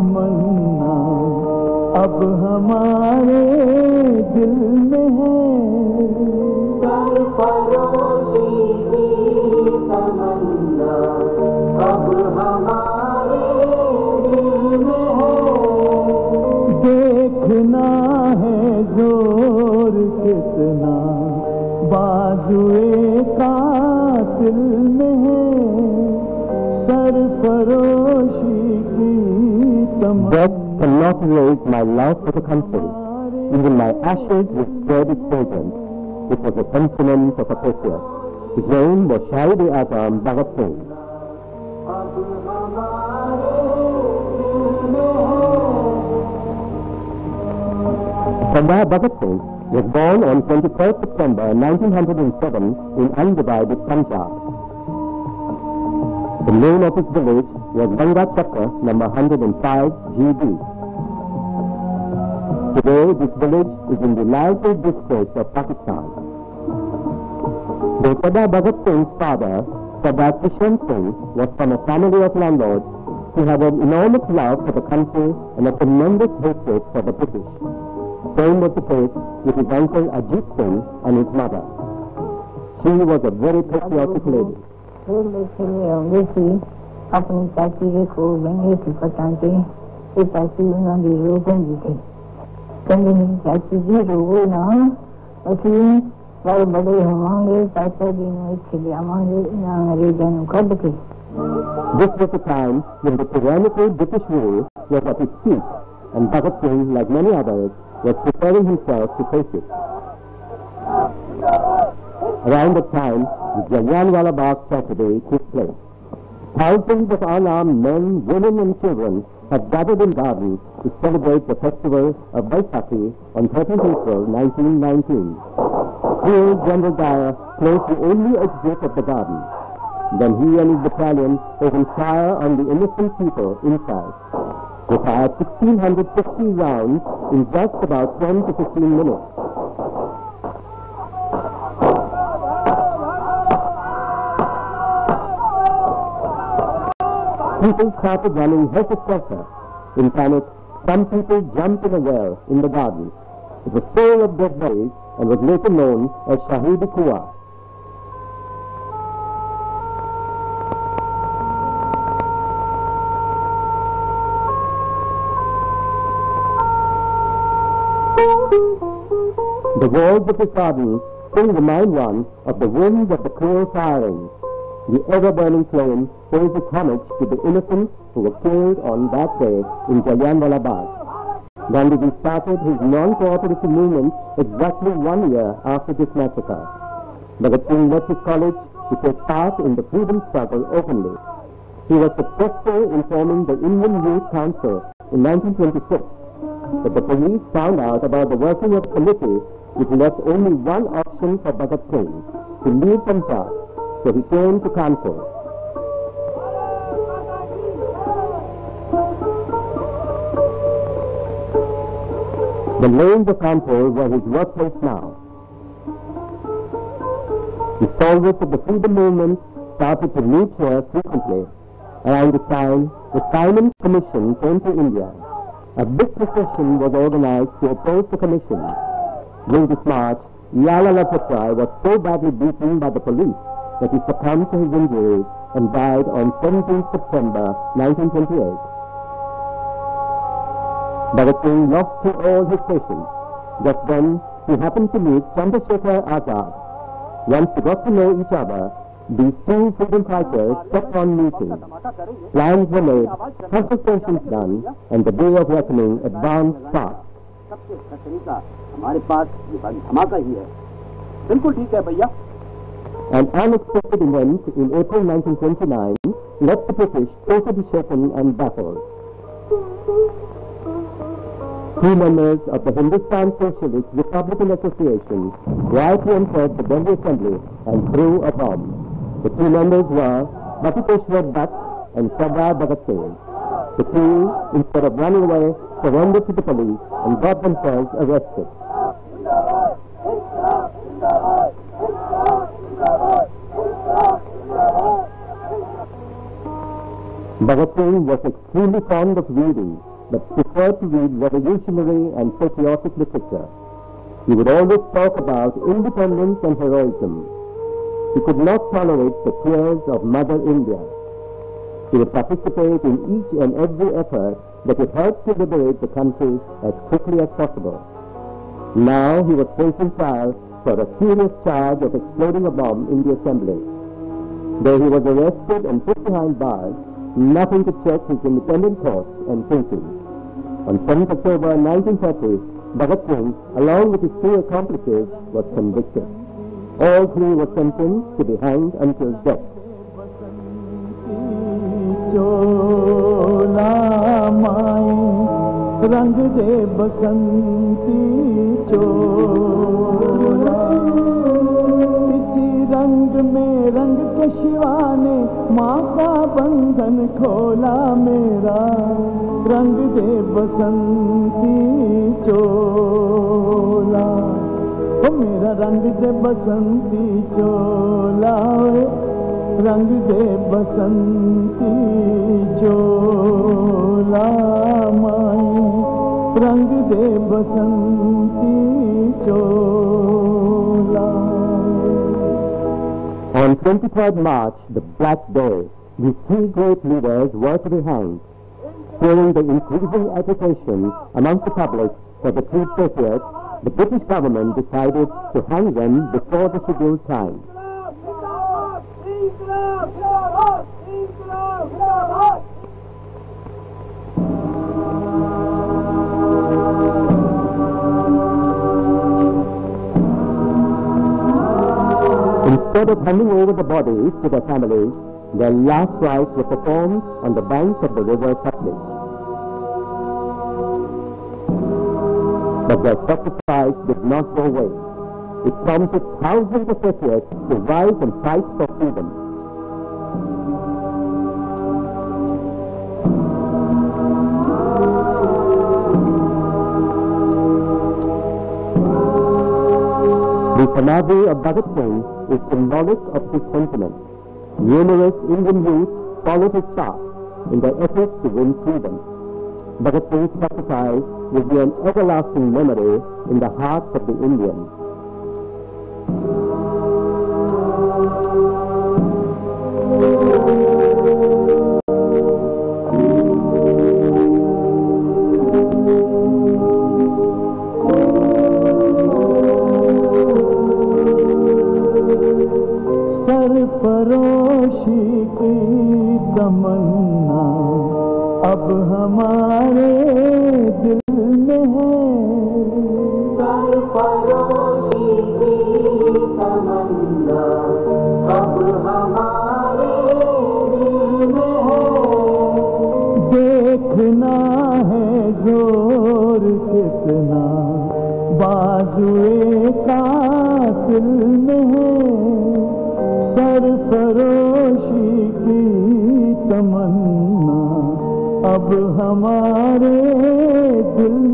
तमन्ना अब हमारे दिल में है। सरफरोशी की तमन्ना अब हमारे दिल में है। देखना है जोर कितना बाजुए कातिल में है। सरफरोशी की तमन्ना। Death cannot erase my love for the country. Even my ashes will spread its fragrance. It was a sentiment of a patriot. His name was Shahid-e-Azam Bhagat Singh. Sardar Bhagat Singh was born on 23rd September 1907 in undivided Punjab. The name of his village was Ganga Chakra, number 105 GB. Today, this village is in the Lalpur district of Pakistan. Though Sardar Bhagat Singh's father, Sardar Kishan Singh, was from a family of landlords, he had an enormous love for the country and a tremendous hatred for the British. Same was the case with his uncle Ajit Singh and his mother. She was a very patriotic lady. अपनी चाची के खूब बने थे पता के ये चाची उन्होंने रोकन थे कहते मेरी चाची जी रो ना असली बड़े बड़े होंगे चाचा जी ने इसलिए हमारे अंग्रेजों को कब के. This was a time when the tyrannical British rule was at its peak, and Bhagat Singh, like many others, was preparing himself to face it. Around that time, the Jallianwala Bagh tragedy took place. Thousands of unarmed men, women and children had gathered in gardens to celebrate the festival of Baisakhi on 13th April 1919. Here, General Dyer closed the only exit of the garden. Then he and his battalion opened fire on the innocent people inside. They fired 1,650 rounds in just about 10 to 15 minutes. People started running helter-skelter. In panic, some people jumped in a well in the garden. It was full of dead bodies and was later known as Shahid-e-Kuwa. The walls of his garden still remind one of the winds of the cruel firing. The ever-burning flame pays its homage to the innocents who were killed on that day in Jallianwala Bagh. Gandhiji started his non-cooperative movement exactly 1 year after this massacre. Bhagat Singh left his college to take part in the freedom struggle openly. He was successful in forming the Indian Youth Council in 1926, but the police found out about the working of the committee, which left only one option for Bhagat Singh, to leave Punjab. So he came to Kanpur. The lanes of Kanpur were his workplace now. The stalwarts of the freedom movement started to meet here frequently. Around this time, the Simon Commission came to India. A big procession was organized to oppose the commission. During this march, Lala Lajpat Rai was so badly beaten by the police that he succumbed to his injuries and died on 17th September 1928. Bhagat Singh lost to all his patience. Just then, he happened to meet Chandrasekhar Azad. Once they got to know each other, these two freedom fighters kept on meeting. Plans were made, consultations done, and the day of reckoning advanced fast. An unexpected event in April 1929 left the British totally shaken and baffled. Two members of the Hindustan Socialist Republican Association quietly entered the Delhi Assembly and threw a bomb. The two members were Batiteshwar Dutt and Sardar Bhagat Singh. The two, instead of running away, surrendered to the police and got themselves arrested. Bhagat Singh was extremely fond of reading. but preferred to read revolutionary and patriotic literature. He would always talk about independence and heroism. He could not tolerate the tears of Mother India. He would participate in each and every effort that would help to liberate the country as quickly as possible. Now he was facing trial for a serious charge of exploding a bomb in the assembly. Though he was arrested and put behind bars, nothing could check his independent thoughts and thinking. On 7th October 1930, Bhagat Singh, along with his three accomplices, was convicted. All three were sentenced to be hanged until death. रंग दे बसंती चोला इसी रंग में रंग के शिवा ने माँ का बंधन खोला मेरा रंग दे बसंती चोला ओ मेरा रंग दे बसंती चोला रंग दे बसंती चोला माई रंग दे बसंती चोला. On 23rd March, the Black Day, the three great leaders were to be hanged. Fearing the increasing agitation amongst the public for the three patriots, the British government decided to hang them before the scheduled time. Instead of handing over the bodies to their families, their last rites were performed on the banks of the river Satluj. But their sacrifice did not go waste. It prompted thousands of patriots to rise and fight for freedom. The Samadhi of Bhagat Singh is symbolic of his sentiment. Numerous Indian youths followed his path in their efforts to win freedom. Bhagat Singh's sacrifice will be an everlasting memory in the hearts of the Indians. सरफरोशी की तमन्ना अब हमारे दिल में है सरफरोशी की तमन्ना अब हमारे दिल में है देखना है जोर कितना बाजुए कातिल में है सरफरोशी की तमन्ना अब हमारे दिल